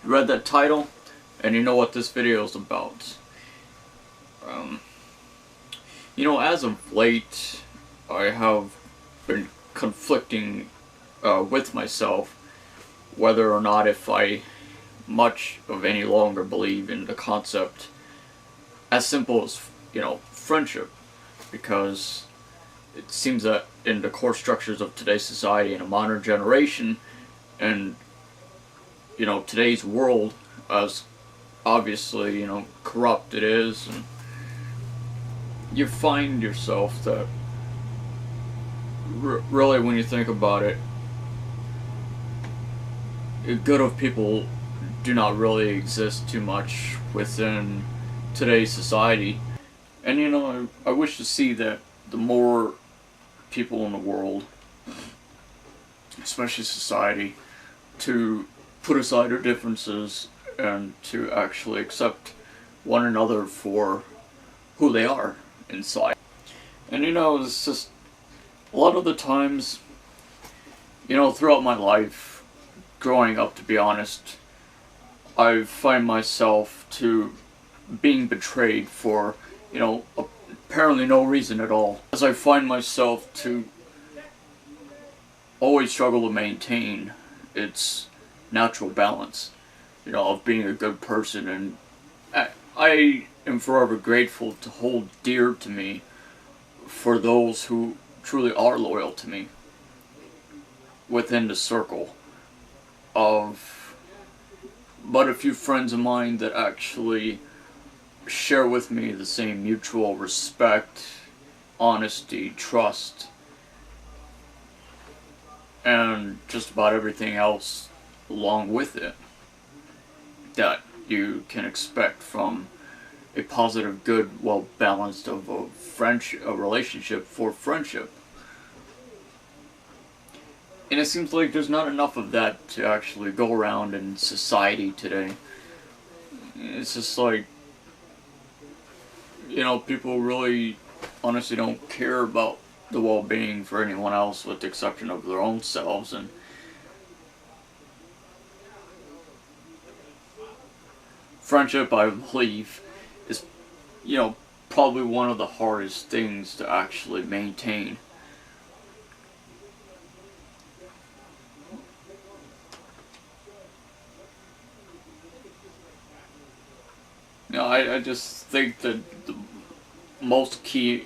You read that title, and you know what this video is about. Um, as of late, I have been conflicting with myself whether or not if I much of any longer believe in the concept as simple as, friendship. Because it seems that in the core structures of today's society, in a modern generation, and today's world, as obviously corrupt it is, and you find yourself that really, when you think about it, the good of people do not really exist too much within today's society. And I wish to see that the more people in the world, especially society, to put aside their differences and to actually accept one another for who they are inside. And it's just a lot of the times, throughout my life, growing up, to be honest, I find myself to being betrayed for, apparently no reason at all. As I find myself to always struggle to maintain its natural balance, of being a good person. And I am forever grateful to hold dear to me for those who truly are loyal to me within the circle of but a few friends of mine that actually share with me the same mutual respect, honesty, trust, and just about everything else along with it that you can expect from a positive, good, well-balanced of a relationship for friendship. And it seems like there's not enough of that to actually go around in society today. It's just like, people really honestly don't care about the well-being for anyone else with the exception of their own selves. And friendship, I believe, is, probably one of the hardest things to actually maintain. I just think that the most key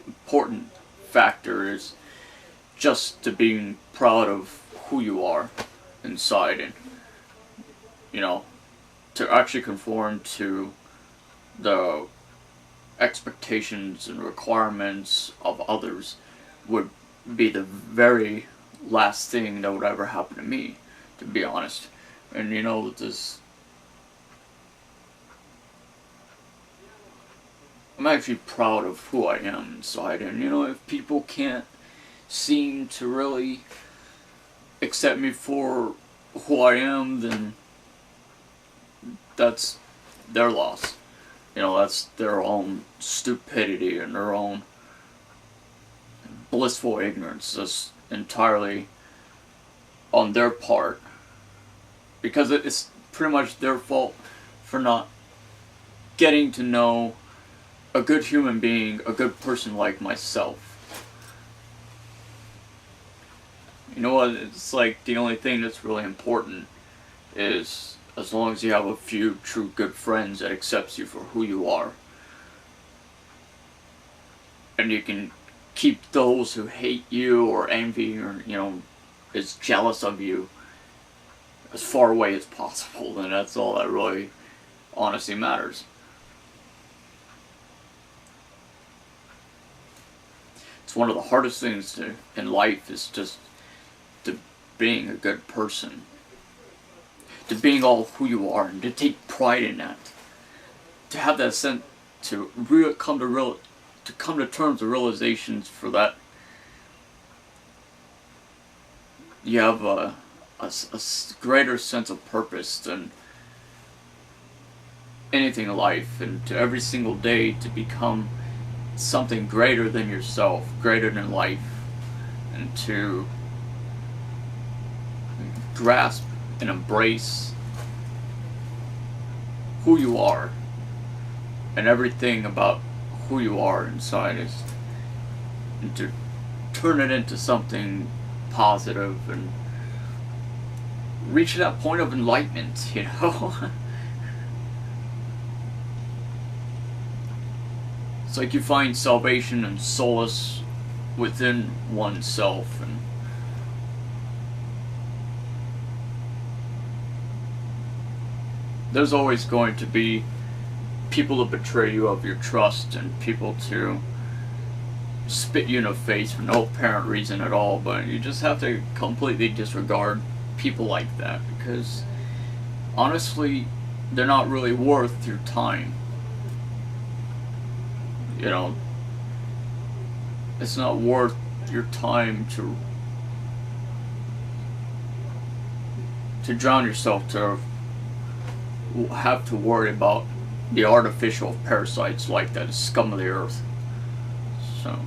important factor is just to being proud of who you are inside, and to actually conform to the expectations and requirements of others would be the very last thing that would ever happen to me, to be honest. And this, I'm actually proud of who I am inside. And if people can't seem to really accept me for who I am, then that's their loss. That's their own stupidity and their own blissful ignorance. That's entirely on their part, because it's pretty much their fault for not getting to know a good human being, a good person like myself. You know what, it's like the only thing that's really important is as long as you have a few true good friends that accepts you for who you are. And you can keep those who hate you or envy or, is jealous of you as far away as possible, then that's all that really honestly matters. It's one of the hardest things in life is just to being a good person, to being all who you are, and to take pride in that, to have that sense, to come to terms with realizations for that you have a greater sense of purpose than anything in life, and to every single day to become something greater than yourself, greater than life, and to grasp and embrace who you are, and everything about who you are inside is, and to turn it into something positive and reach that point of enlightenment, you know? It's like you find salvation and solace within oneself, and there's always going to be people to betray you of your trust and people to spit you in the face for no apparent reason at all, but you just have to completely disregard people like that, because honestly they're not really worth your time. You know, it's not worth your time to drown yourself, to have to worry about the artificial parasites like that, scum of the earth. So